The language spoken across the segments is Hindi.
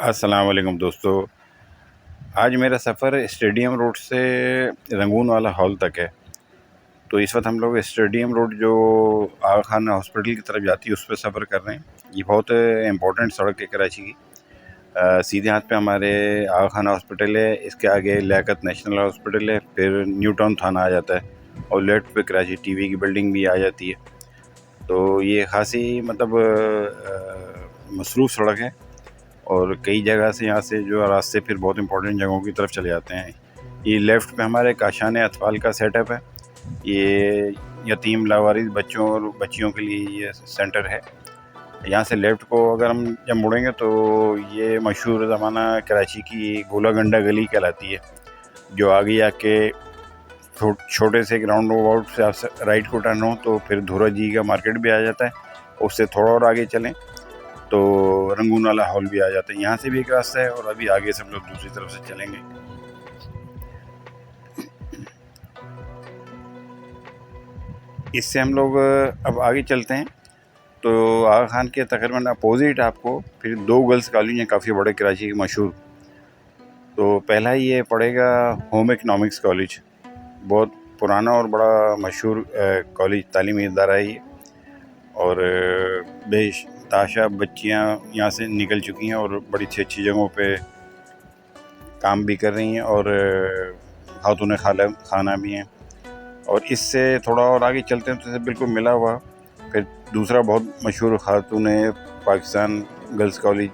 अस्सलाम वालेकुम दोस्तों। आज मेरा सफ़र स्टेडियम रोड से रंगून वाला हॉल तक है। तो इस वक्त हम लोग स्टेडियम रोड जो आगा खान हॉस्पिटल की तरफ जाती है उस पर सफ़र कर रहे हैं। ये बहुत इम्पोर्टेंट सड़क है कराची की। सीधे हाथ पे हमारे आगा खान हॉस्पिटल है, इसके आगे लियाकत नेशनल हॉस्पिटल है, फिर न्यू टाउन थाना आ जाता है और लेफ्ट पे कराची टीवी की बिल्डिंग भी आ जाती है। तो ये खासी मतलब मसरूफ़ सड़क है और कई जगह से यहाँ से जो रास्ते फिर बहुत इंपॉर्टेंट जगहों की तरफ चले जाते हैं। ये लेफ़्ट पे हमारे काशान अतफाल का सेटअप है। ये यतीम लावारिस बच्चों और बच्चियों के लिए ये सेंटर है। यहाँ से लेफ़्ट को अगर हम जब मुड़ेंगे तो ये मशहूर ज़माना कराची की गोलागंडा गली कहलाती है, जो आगे आके छोटे से ग्राउंड अबाउट से आप राइट को टर्न हो तो फिर धूरा जी का मार्केट भी आ जाता है। उससे थोड़ा और आगे चलें तो रंगून वाला हॉल भी आ जाता है। यहाँ से भी एक रास्ता है और अभी आगे से हम लोग दूसरी तरफ से चलेंगे। इससे हम लोग अब आगे चलते हैं तो आगा खान के तकरीबन अपोजिट आपको फिर दो गर्ल्स कॉलेज हैं काफ़ी बड़े कराची के मशहूर। तो पहला ये पड़ेगा होम इकनॉमिक्स कॉलेज, बहुत पुराना और बड़ा मशहूर कॉलेज तालीमी इदारा है ये। और बेताशा बच्चियाँ यहाँ से निकल चुकी हैं और बड़ी अच्छी अच्छी जगहों पे काम भी कर रही हैं और खातून खाना भी हैं। और इससे थोड़ा और आगे चलते हैं तो इससे बिल्कुल मिला हुआ फिर दूसरा बहुत मशहूर खातून पाकिस्तान गर्ल्स कॉलेज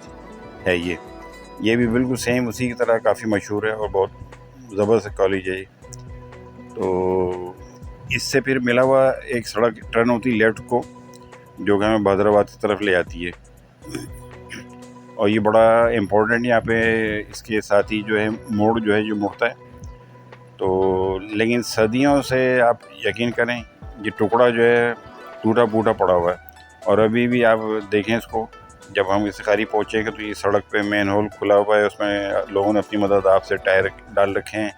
है। ये भी बिल्कुल सेम उसी की तरह काफ़ी मशहूर है और बहुत ज़बरदस्त कॉलेज है ये। तो इससे फिर मिला हुआ एक सड़क टर्न होती है लेफ़्ट को, जो कि हमें बहादराबाद की तरफ ले जाती है। और ये बड़ा इम्पोर्टेंट यहाँ पे इसके साथ ही जो है मोड़ जो है जो मुड़ता है। तो लेकिन सदियों से आप यकीन करें ये टुकड़ा जो है टूटा फूटा पड़ा हुआ है और अभी भी आप देखें इसको, जब हम इस करीब पहुँचेंगे तो ये सड़क पे मेन होल खुला हुआ है, उसमें लोगों ने अपनी मदद आपसे टायर डाल रखे हैं।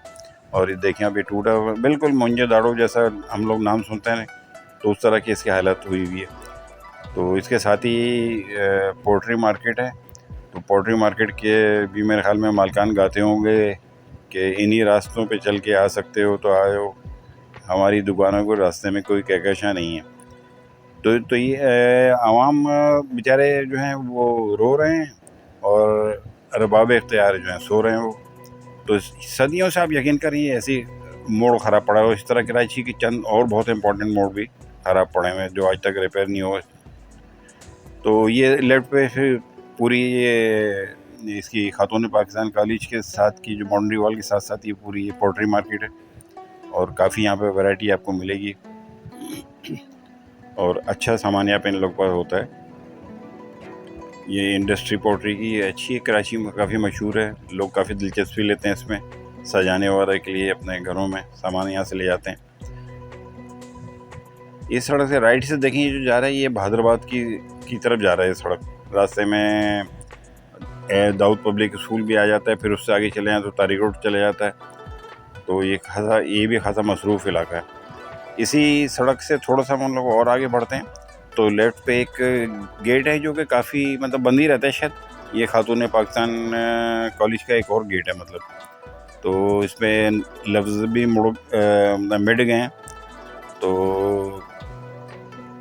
और ये देखें अभी टूटा हुआ बिल्कुल मुंजे दाड़ो जैसा हम लोग नाम सुनते हैं, तो उस तरह की इसकी हालत हुई हुई है। तो इसके साथ ही पोल्ट्री मार्केट है। तो पोल्ट्री मार्केट के भी मेरे ख्याल में मालकान गाते होंगे कि इन्हीं रास्तों पे चल के आ सकते हो तो आए हो, हमारी दुकानों को रास्ते में कोई कहकशां नहीं है। तो ये आवाम बेचारे जो हैं वो रो रहे हैं और अरबाब इख्तियार जो हैं सो रहे हैं वो। तो सदियों से आप यकीन करें ऐसी मोड़ ख़राब पड़ा है। इस तरह कराची की चंद और बहुत इंपॉर्टेंट मोड़ भी ख़राब पड़े हुए हैं जो आज तक रिपेयर नहीं हुए। तो ये लेफ्ट पे फिर पूरी ये इसकी खातून पाकिस्तान कॉलेज के साथ की जो बाउंड्री वॉल के साथ साथ ये पूरी ये पोल्ट्री मार्केट है और काफ़ी यहाँ पे वैरायटी आपको मिलेगी और अच्छा सामान यहाँ पे इन लोग पास होता है। ये इंडस्ट्री पोल्ट्री की अच्छी है, कराची में काफ़ी मशहूर है, लोग काफ़ी दिलचस्पी लेते हैं इसमें, सजाने वगैरह के लिए अपने घरों में सामान यहाँ से ले जाते हैं। इस सड़क से राइट से देखें जो जा रहा है ये बहादुराबाद की तरफ जा रहा है। सड़क रास्ते में दाऊद पब्लिक स्कूल भी आ जाता है, फिर उससे आगे चले जाएँ तो तारिक रोड चले जाता है। तो ये भी खासा मसरूफ़ इलाका है। इसी सड़क से थोड़ा सा हम लोग और आगे बढ़ते हैं तो लेफ़्ट पे एक गेट है जो कि काफ़ी मतलब बंद ही रहता है शायद, ये खातून पाकिस्तान कॉलेज का एक और गेट है मतलब। तो इसमें लफ्ज़ भी मिट गए हैं। तो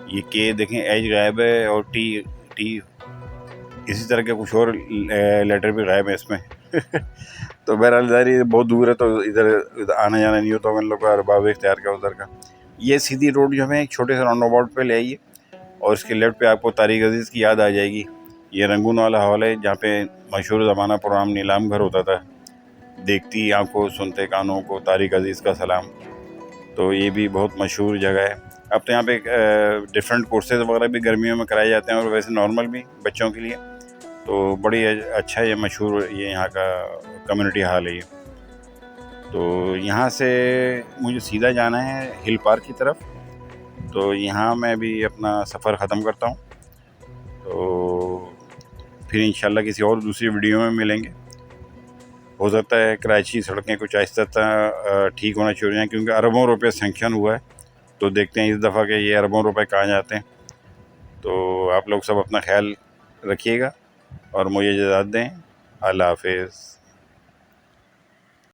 ये के देखें एच गायब है और टी इसी तरह के कुछ और लेटर भी गायब है इसमें तो बहरहाल ज़ाहिर बहुत दूर है तो इधर आना जाना नहीं होता इन लोग का, अरबाब इख्तियार का उधर का। ये सीधी रोड जो हमें एक छोटे से राउंड अबाउट पे ले आइए और इसके लेफ्ट पे आपको तारिक अजीज़ की याद आ जाएगी। ये रंगून वाला हॉल है जहाँ पे मशहूर ज़माना प्रोग्राम नीलाम घर होता था, देखती आंखों सुनते कानों को तारिक अजीज़ का सलाम। तो ये भी बहुत मशहूर जगह है। अब तो यहाँ पे डिफरेंट कोर्सेज़ वगैरह भी गर्मियों में कराए जाते हैं और वैसे नॉर्मल भी बच्चों के लिए। तो बड़ी अच्छा ये मशहूर ये यहाँ का कम्युनिटी हॉल है ये। तो यहाँ से मुझे सीधा जाना है हिल पार्क की तरफ। तो यहाँ मैं भी अपना सफ़र ख़त्म करता हूँ। तो फिर इंशाल्लाह किसी और दूसरी वीडियो में मिलेंगे। हो सकता है कराची सड़कें कुछ आहिस्ता ठीक होना शुरू हो जाएँ क्योंकि अरबों रुपये सैंक्शन हुआ है। तो देखते हैं इस दफ़ा के ये अरबों रुपए कहाँ जाते हैं। तो आप लोग सब अपना ख्याल रखिएगा और मुझे इजाज़त दें। अल्लाह हाफिज़।